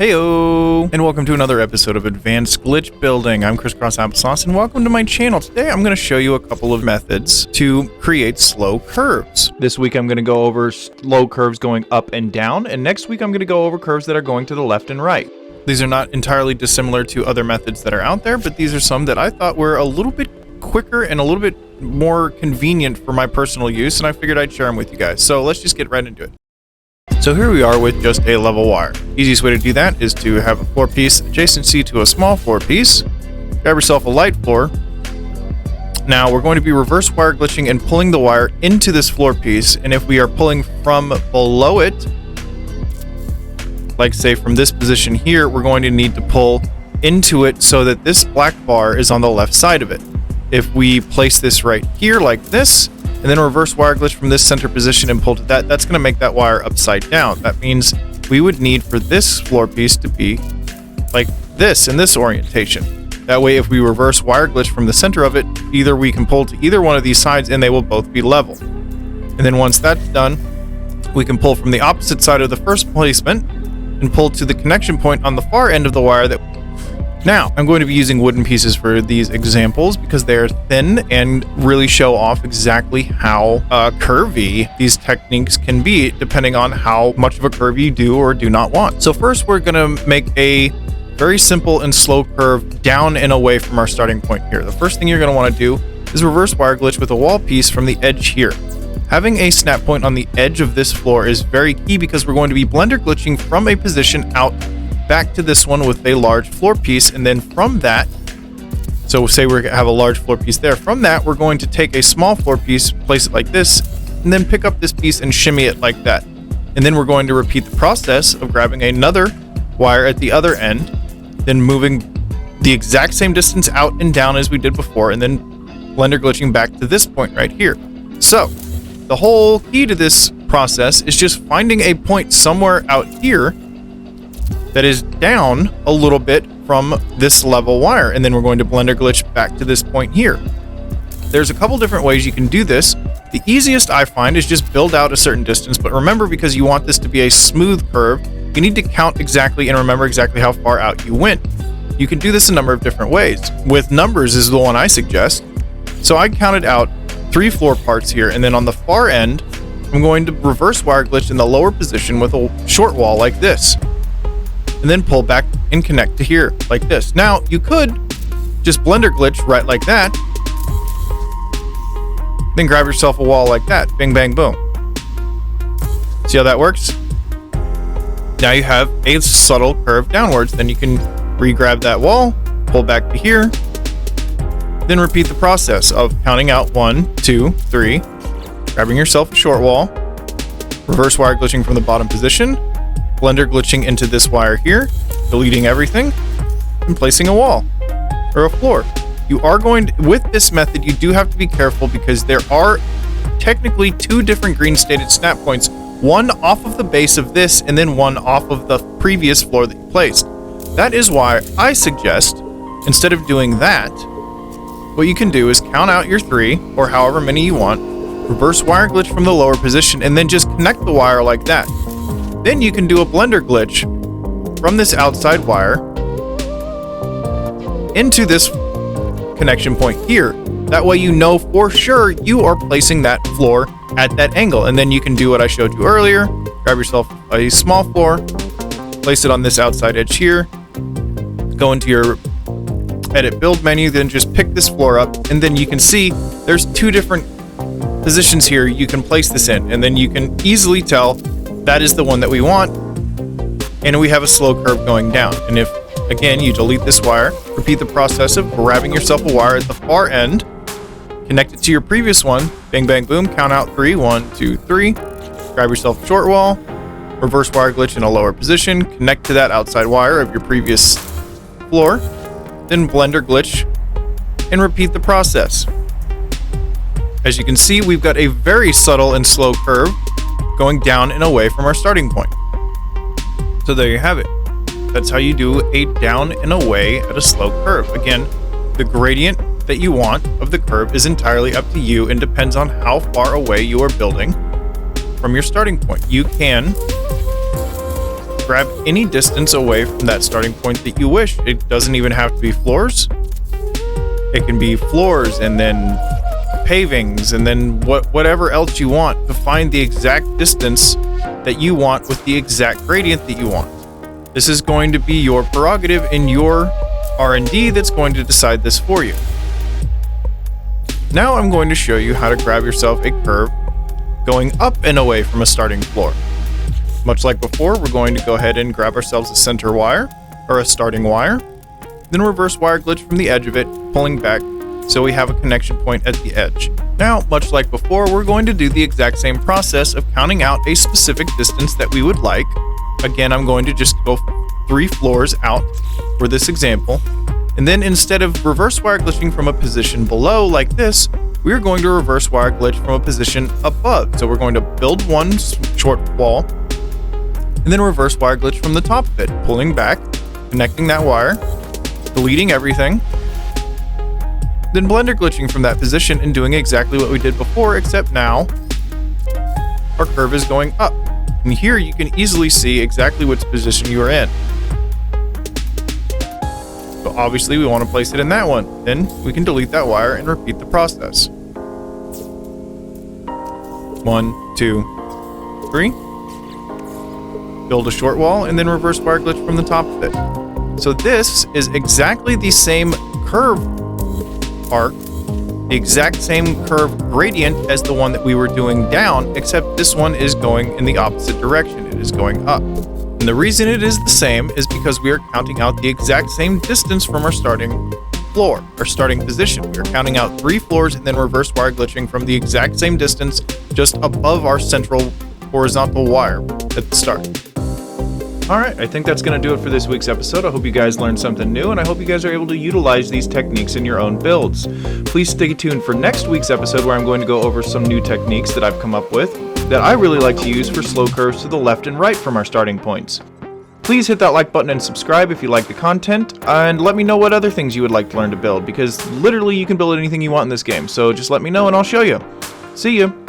Heyo, and welcome to another episode of Advanced Glitch Building. I'm Crisscross Applesauce, and welcome to my channel. Today I'm going to show you a couple of methods to create slow curves. This week I'm going to go over slow curves going up and down, and next week I'm going to go over curves that are going to the left and right. These are not entirely dissimilar to other methods that are out there, but these are some that I thought were a little bit quicker and a little bit more convenient for my personal use, and I figured I'd share them with you guys. So let's just get right into it. So here we are with just a level wire. Easiest way to do that is to have a floor piece adjacency to a small floor piece. Grab yourself a light floor. Now we're going to be reverse wire glitching and pulling the wire into this floor piece, and if we are pulling from below it, like say from this position here, we're going to need to pull into it so that this black bar is on the left side of it. If we place this right here like this, and then reverse wire glitch from this center position and pull to that, that's going to make that wire upside down. That means we would need for this floor piece to be like this in this orientation. That way, if we reverse wire glitch from the center of it, either we can pull to either one of these sides and they will both be level. And then once that's done, we can pull from the opposite side of the first placement and pull to the connection point on the far end of the wire. Now, I'm going to be using wooden pieces for these examples because they're thin and really show off exactly how curvy these techniques can be depending on how much of a curve you do or do not want. So first, we're going to make a very simple and slow curve down and away from our starting point here. The first thing you're going to want to do is reverse wire glitch with a wall piece from the edge here. Having a snap point on the edge of this floor is very key because we're going to be blender glitching from a position out back to this one with a large floor piece, and then from that, so say we have a large floor piece there, from that we're going to take a small floor piece, place it like this, and then pick up this piece and shimmy it like that. And then we're going to repeat the process of grabbing another wire at the other end, then moving the exact same distance out and down as we did before, and then blender glitching back to this point right here. So the whole key to this process is just finding a point somewhere out here that is down a little bit from this level wire, and then we're going to blender glitch back to this point here. There's a couple different ways you can do this. The easiest I find is just build out a certain distance, but remember, because you want this to be a smooth curve, you need to count exactly and remember exactly how far out you went. You can do this a number of different ways. With numbers is the one I suggest. So I counted out 3 floor parts here, and then on the far end, I'm going to reverse wire glitch in the lower position with a short wall like this, and then pull back and connect to here like this. Now you could just blender glitch right like that, then grab yourself a wall like that, bing bang boom. See how that works? Now you have a subtle curve downwards. Then you can re-grab that wall, pull back to here, then repeat the process of counting out 1, 2, 3, grabbing yourself a short wall, reverse wire glitching from the bottom position, blender glitching into this wire here, deleting everything, and placing a wall or a floor. You are going to, with this method, you do have to be careful because there are technically 2 different green stated snap points, one off of the base of this and then one off of the previous floor that you placed. That is why I suggest, instead of doing that, what you can do is count out your 3 or however many you want, reverse wire glitch from the lower position, and then just connect the wire like that. Then you can do a blender glitch from this outside wire into this connection point here. That way you know for sure you are placing that floor at that angle. And then you can do what I showed you earlier. Grab yourself a small floor, place it on this outside edge here, go into your edit build menu, then just pick this floor up, and then you can see there's 2 different positions here you can place this in, and then you can easily tell that is the one that we want, and we have a slow curve going down. And if, again, you delete this wire, repeat the process of grabbing yourself a wire at the far end, connect it to your previous one, bang, bang, boom, count out 3, 1, 2, 3, grab yourself a short wall, reverse wire glitch in a lower position, connect to that outside wire of your previous floor, then blender glitch, and repeat the process. As you can see, we've got a very subtle and slow curve going down and away from our starting point. So there you have it. That's how you do a down and away at a slow curve. Again, the gradient that you want of the curve is entirely up to you and depends on how far away you are building from your starting point. You can grab any distance away from that starting point that you wish. It doesn't even have to be floors. It can be floors and then pavings and then whatever else you want to find the exact distance that you want with the exact gradient that you want. This is going to be your prerogative in your R&D that's going to decide this for you. Now I'm going to show you how to grab yourself a curve going up and away from a starting floor. Much like before, we're going to go ahead and grab ourselves a center wire, or a starting wire, then reverse wire glitch from the edge of it, pulling back so we have a connection point at the edge. Now, much like before, we're going to do the exact same process of counting out a specific distance that we would like. Again, I'm going to just go 3 floors out for this example. And then instead of reverse wire glitching from a position below like this, we're going to reverse wire glitch from a position above. So we're going to build one short wall and then reverse wire glitch from the top of it, pulling back, connecting that wire, deleting everything, then blender glitching from that position and doing exactly what we did before, except now our curve is going up. And here you can easily see exactly which position you are in. So obviously we want to place it in that one. Then we can delete that wire and repeat the process. 1, 2, 3. Build a short wall and then reverse wire glitch from the top of it. So this is exactly the same curve arc, the exact same curve gradient as the one that we were doing down, except this one is going in the opposite direction. It is going up. And the reason it is the same is because we are counting out the exact same distance from our starting floor, our starting position. We are counting out 3 floors and then reverse wire glitching from the exact same distance just above our central horizontal wire at the start. Alright, I think that's going to do it for this week's episode. I hope you guys learned something new, and I hope you guys are able to utilize these techniques in your own builds. Please stay tuned for next week's episode, where I'm going to go over some new techniques that I've come up with that I really like to use for slow curves to the left and right from our starting points. Please hit that like button and subscribe if you like the content, and let me know what other things you would like to learn to build, because literally you can build anything you want in this game, so just let me know and I'll show you. See ya!